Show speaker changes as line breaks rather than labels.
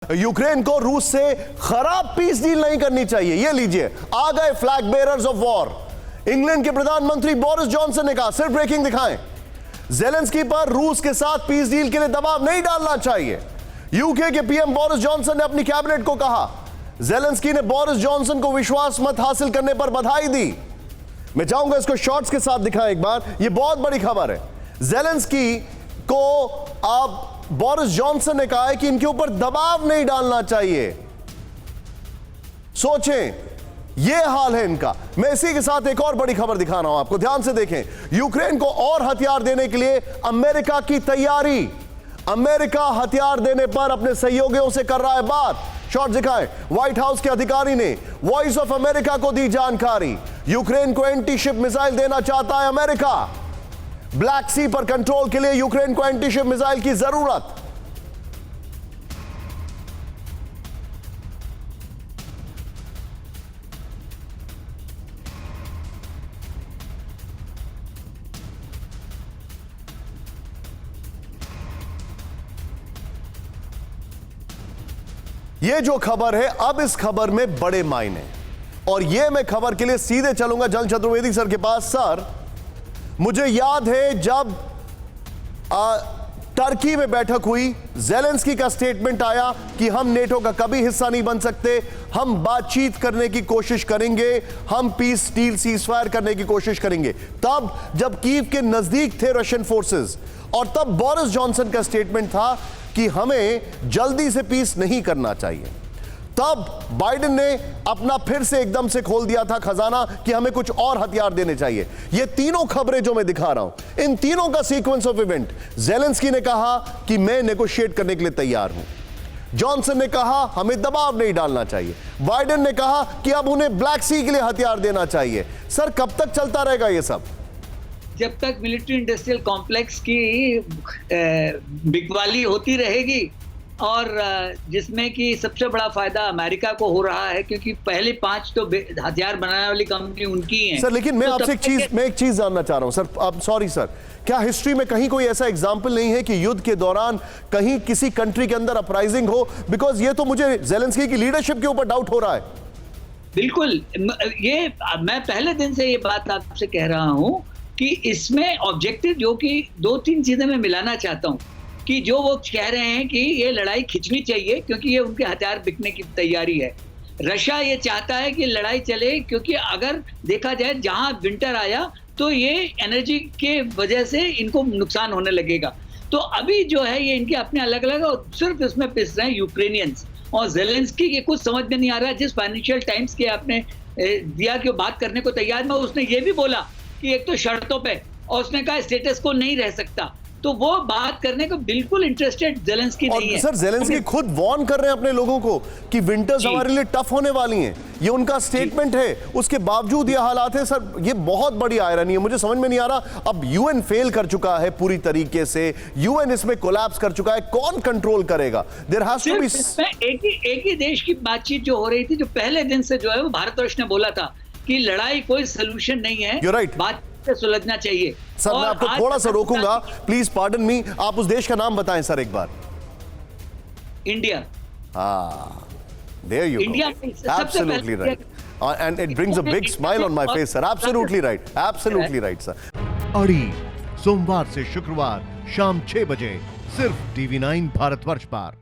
Ukraine को रूस से खराब पीस डील नहीं करनी चाहिए। ये लीजिए, आ गए flag bearers of war. England के प्रधानमंत्री बोरिस जॉनसन ने कहा, सिर्फ ब्रेकिंग दिखाएं, ज़ेलेंस्की पर रूस के साथ पीस डील के लिए दबाव नहीं डालना चाहिए। यूके के पीएम बोरिस जॉनसन ने अपनी कैबिनेट को कहा। ज़ेलेंस्की ने बोरिस जॉनसन को विश्वास मत हासिल करने पर बधाई दी। मैं चाहूंगा इसको शॉर्ट्स के साथ दिखाएं एक बार, यह बहुत बड़ी खबर है। ज़ेलेंस्की को अब बोरिस जॉनसन ने कहा है कि इनके ऊपर दबाव नहीं डालना चाहिए। सोचें, यह हाल है इनका। मैं इसी के साथ एक और बड़ी खबर दिखा रहा हूं आपको, ध्यान से देखें। यूक्रेन को और हथियार देने के लिए अमेरिका की तैयारी। अमेरिका हथियार देने पर अपने सहयोगियों से कर रहा है बात। शॉट दिखाएं, व्हाइट हाउस के अधिकारी ने वॉइस ऑफ अमेरिका को दी जानकारी। यूक्रेन को एंटी शिप मिसाइल देना चाहता है अमेरिका। ब्लैक सी पर कंट्रोल के लिए यूक्रेन को एंटी शिप मिसाइल की जरूरत। यह जो खबर है, अब इस खबर में बड़े मायने, और यह मैं खबर के लिए सीधे चलूंगा जल चतुर्वेदी सर के पास। सर, मुझे याद है जब टर्की में बैठक हुई, ज़ेलेंस्की का स्टेटमेंट आया कि हम नेटो का कभी हिस्सा नहीं बन सकते, हम बातचीत करने की कोशिश करेंगे, हम पीस डील सीजफायर करने की कोशिश करेंगे। तब जब कीव के नजदीक थे रशियन फोर्सेस, और तब बोरिस जॉनसन का स्टेटमेंट था कि हमें जल्दी से पीस नहीं करना चाहिए। तब बाइडेन ने अपना फिर से एकदम से खोल दिया था खजाना कि हमें कुछ और हथियार देने चाहिए। ये तीनों खबरें जो मैं दिखा रहा हूं, इन तीनों का सीक्वेंस ऑफ इवेंट, ज़ेलेंस्की ने कहा कि मैं नेगोशिएट करने के लिए तैयार हूं, जॉनसन ने कहा हमें दबाव नहीं डालना चाहिए, बाइडेन ने कहा कि अब उन्हें ब्लैक सी के लिए हथियार देना चाहिए। सर, कब तक चलता रहेगा ये सब?
जब तक मिलिट्री इंडस्ट्रियल कॉम्प्लेक्स की बिकवाली होती रहेगी, और जिसमें कि सबसे बड़ा फायदा अमेरिका को हो रहा है, क्योंकि पहले 5 तो हथियार बनाने वाली कंपनी उनकी है।
सर, लेकिन मैं आपसे एक चीज जानना चाह रहा हूं सर। अब सॉरी सर, क्या हिस्ट्री में कहीं कोई ऐसा एग्जांपल नहीं है कि युद्ध के दौरान कहीं किसी कंट्री के अंदर अपराइजिंग हो? बिकॉज ये तो मुझे ज़ेलेंस्की की लीडरशिप के ऊपर डाउट हो रहा है।
बिल्कुल, ये मैं पहले दिन से ये बात आपसे कह रहा हूं कि इसमें ऑब्जेक्टिव जो कि 2-3 चीजें मैं मिलाना चाहता हूं, कि जो वो कह रहे हैं कि ये लड़ाई खिंचनी चाहिए क्योंकि ये उनके हथियार बिकने की तैयारी है। रशिया ये चाहता है कि लड़ाई चले, क्योंकि अगर देखा जाए जहां विंटर आया तो ये एनर्जी के वजह से इनको नुकसान होने लगेगा। तो अभी जो है ये इनके अपने अलग अलग, और सिर्फ इसमें पिस रहे हैं यूक्रेनियंस। और ज़ेलेंस्की के कुछ समझ में नहीं आ रहा। जिस फाइनेंशियल टाइम्स के आपने दिया कि वो बात करने को तैयार में, उसने ये भी बोला कि एक तो शर्तों पे, और उसने कहा स्टेटस को नहीं रह सकता। तो वो बात करने को बिल्कुल इंटरेस्टेड ज़ेलेंस्की नहीं है।
सर, ज़ेलेंस्की खुद वार्न कर रहे हैं अपने लोगों को कि विंटर्स हमारे लिए टफ होने वाली हैं। ये उनका स्टेटमेंट है, उसके बावजूद ये हालात है। सर, ये बहुत बड़ी आयरनी है। मुझे समझ में नहीं आ रहा, अब यूएन फेल कर चुका है पूरी तरीके से, यूएन इसमें कोलैप्स कर चुका है, कौन कंट्रोल करेगा? देयर हैज टू बी
एक ही देश की बातचीट जो हो रही थी, जो पहले दिन से जो है वो भारतवर्ष ने बोला था कि लड़ाई कोई सोल्यूशन नहीं है, बात से सुलझना चाहिए।
सर, मैं आपको थोड़ा सा रोकूंगा, प्लीज पार्डन मी। आप उस देश का नाम बताएं सर एक बार।
India.
There you
India
absolutely right, and it brings a big smile on my face sir. Absolutely right, absolutely right sir.
अड़ी सोमवार से शुक्रवार शाम 6 बजे सिर्फ TV9 भारतवर्ष पर।